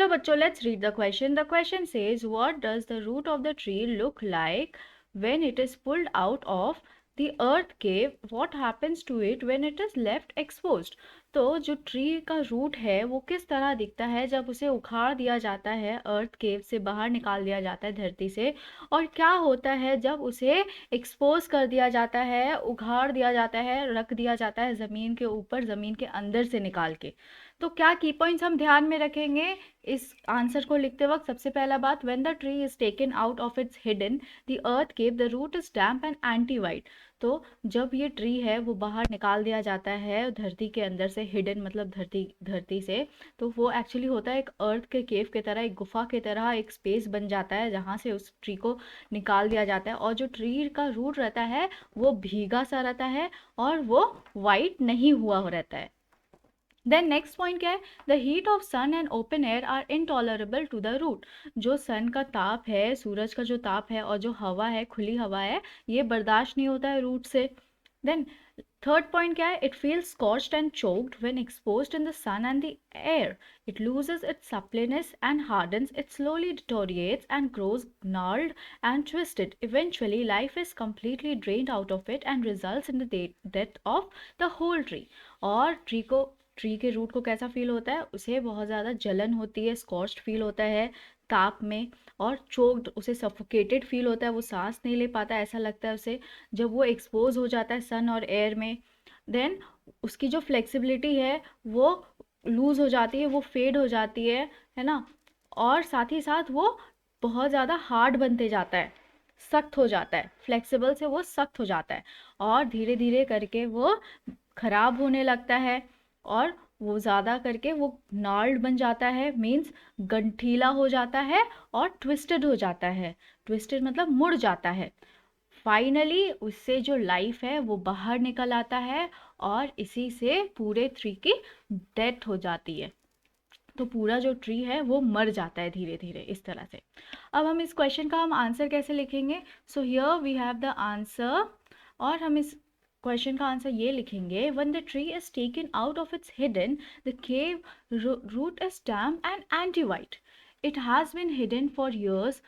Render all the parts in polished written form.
चलो बच्चों, let's read the question. The question says what does the root of the tree look like when it is pulled out of the earth cave. What happens to it when it is left exposed. तो जो tree का root है वो किस तरह दिखता है जब उसे उखाड़ दिया जाता है, अर्थ केव से बाहर निकाल दिया जाता है धरती से, और क्या होता है जब उसे एक्सपोज कर दिया जाता है, उखाड़ दिया जाता है, रख दिया जाता है ज़मीन के ऊपर, ज़मीन के अंदर से निकाल के. तो क्या की पॉइंट्स हम ध्यान में रखेंगे इस आंसर को लिखते वक्त. सबसे पहला बात, when the tree is taken out of its hidden the earth cave the root is damp and anti white. तो जब ये ट्री है वो बाहर निकाल दिया जाता है धरती के अंदर से, हिडन मतलब धरती से, तो वो एक्चुअली होता है एक अर्थ के केव की तरह, एक गुफा की तरह एक स्पेस बन जाता है जहाँ से उस ट्री को निकाल दिया जाता है. और जो ट्री का रूट रहता है वो भीगा सा रहता है और वो वाइट नहीं हुआ रहता है. देन नेक्स्ट पॉइंट क्या है, the heat of sun and open air are intolerable to the root. जो सन का ताप है, सूरज का जो ताप है, और जो हवा है, खुली हवा है, ये बर्दाश्त नहीं होता है रूट से. देन थर्ड पॉइंट क्या है, it feels scorched and choked when exposed in the sun and the air. It loses its suppleness and hardens. It slowly deteriorates and grows gnarled and twisted. Eventually life is completely drained out of it and results in the death of the whole tree. और tree के root को कैसा feel होता है, उसे बहुत ज़्यादा जलन होती है, स्कॉच्ड फील होता है ताप में, और चोक्ड, उसे सफोकेटेड फील होता है, वो सांस नहीं ले पाता, ऐसा लगता है उसे जब वो एक्सपोज हो जाता है सन और एयर में. देन उसकी जो फ्लेक्सिबिलिटी है वो लूज़ हो जाती है, वो फेड हो जाती है ना. और साथ ही साथ वो बहुत ज़्यादा हार्ड बनते जाता है, सख्त हो जाता है, फ्लेक्सिबल से वो सख्त हो जाता है, और धीरे धीरे करके वो खराब होने लगता है, और वो ज़्यादा करके वो नाल्ड बन जाता है, मीन्स गंठीला हो जाता है, और ट्विस्टेड हो जाता है. ट्विस्टेड मतलब मुड़ जाता है. फाइनली उससे जो लाइफ है वो बाहर निकल आता है, और इसी से पूरे ट्री की डेथ हो जाती है. तो पूरा जो ट्री है वो मर जाता है धीरे धीरे इस तरह से. अब हम इस क्वेश्चन का हम आंसर कैसे लिखेंगे. So here we have the answer, और हम इस क्वेश्चन का आंसर ये लिखेंगे, when the tree is taken out of its hidden the cave root is damp and anti white. It has been hidden for years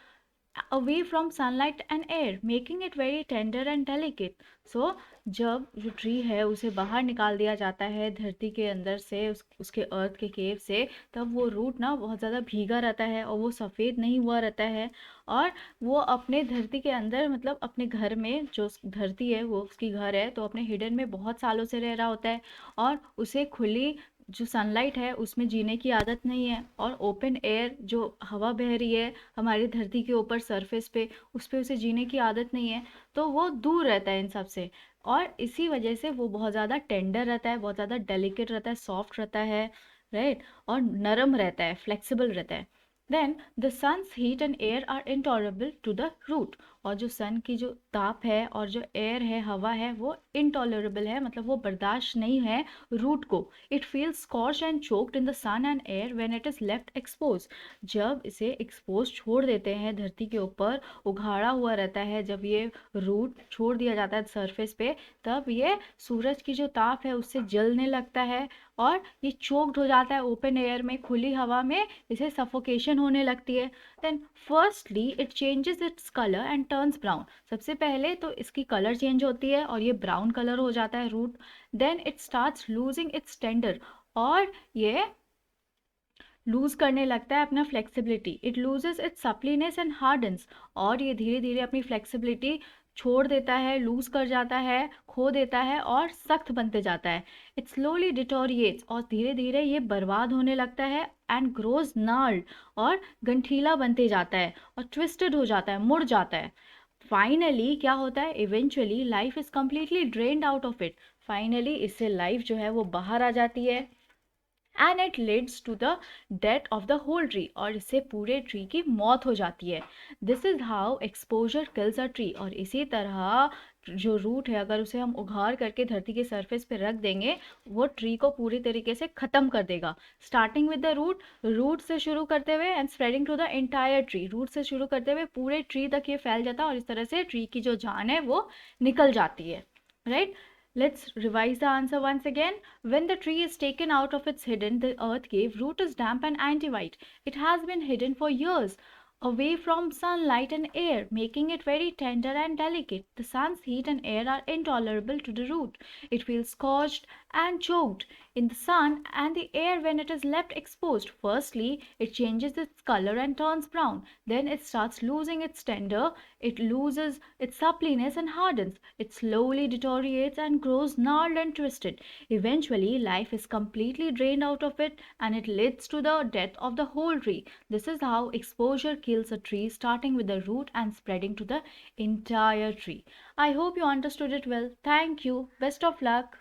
away from sunlight and air, making it very tender and delicate. So जब जो tree है उसे बाहर निकाल दिया जाता है धरती के अंदर से, उसके अर्थ के केव से, तब वो रूट ना बहुत ज़्यादा भीगा रहता है और वो सफ़ेद नहीं हुआ रहता है, और वो अपने धरती के अंदर, मतलब अपने घर में, जो धरती है वो उसकी घर है, तो अपने हिडन में बहुत सालों से रह रहा होता है, और उसे खुली जो सनलाइट है उसमें जीने की आदत नहीं है, और ओपन एयर जो हवा बह रही है हमारी धरती के ऊपर सरफेस पे, उस पे उसे जीने की आदत नहीं है, तो वो दूर रहता है इन सब से. और इसी वजह से वो बहुत ज़्यादा टेंडर रहता है, बहुत ज़्यादा डेलिकेट रहता है, सॉफ्ट रहता है, राइट, और नरम रहता है, फ्लेक्सिबल रहता है. Then the sun's heat and air are intolerable to the root. और जो सन की जो ताप है और जो एयर है, हवा है, वो इंटॉलरेबल है, मतलब वो बर्दाश्त नहीं है रूट को. It feels scorched and choked in the sun and air when it is left expose. जब इसे एक्सपोज छोड़ देते हैं धरती के ऊपर, उघाड़ा हुआ रहता है, जब ये रूट छोड़ दिया जाता है सरफेस पे, तब ये सूरज की जो ताप है उससे जलने लगता है, और ये चोक्ड हो जाता है ओपन एयर में, खुली हवा में इसे सफोकेशन होने लगती है. Then firstly it changes its colour and turns brown. सबसे पहले तो इसकी कलर चेंज होती है और ये ब्राउन कलर हो जाता है root. Then it starts losing its tender, और ये लूज करने लगता है अपना flexibility. It loses its suppleness and hardens. और ये धीरे धीरे अपनी फ्लेक्सिबिलिटी छोड़ देता है, लूज कर जाता है, खो देता है, और सख्त बनते जाता है. It slowly डिटोरिएट्स. और धीरे धीरे ये बर्बाद होने लगता है. And grows gnarled. और गंठीला बनते जाता है, और ट्विस्टेड हो जाता है, मुड़ जाता है. फाइनली क्या होता है, eventually life is completely drained out of it. Finally इससे लाइफ जो है वो बाहर आ जाती है, and it leads to the death of the whole tree. और इससे पूरे ट्री की मौत हो जाती है. This is how exposure kills a tree. और इसी तरह जो रूट है, अगर उसे हम उघाड़ करके धरती के सरफेस पे रख देंगे, वो ट्री को पूरी तरीके से ख़त्म कर देगा. स्टार्टिंग विद द रूट से शुरू करते हुए, and spreading to the entire tree. Root से शुरू करते हुए पूरे ट्री तक ये फैल जाता है, और इस तरह से ट्री की जो जान है वो निकल जाती है, right. Let's revise the answer once again. When the tree is taken out of its hidden, the earth cave, root is damp and anti-white. It has been hidden for years, away from sunlight and air, making it very tender and delicate. The sun's heat and air are intolerable to the root. It feels scorched and choked in the sun and the air when it is left exposed. Firstly, it changes its color and turns brown. Then it starts losing its tender, it loses its suppleness and hardens. It slowly deteriorates and grows gnarled and twisted. Eventually, life is completely drained out of it and it leads to the death of the whole tree. This is how exposure kills a tree, starting with the root and spreading to the entire tree. I hope you understood it well. Thank you. Best of luck.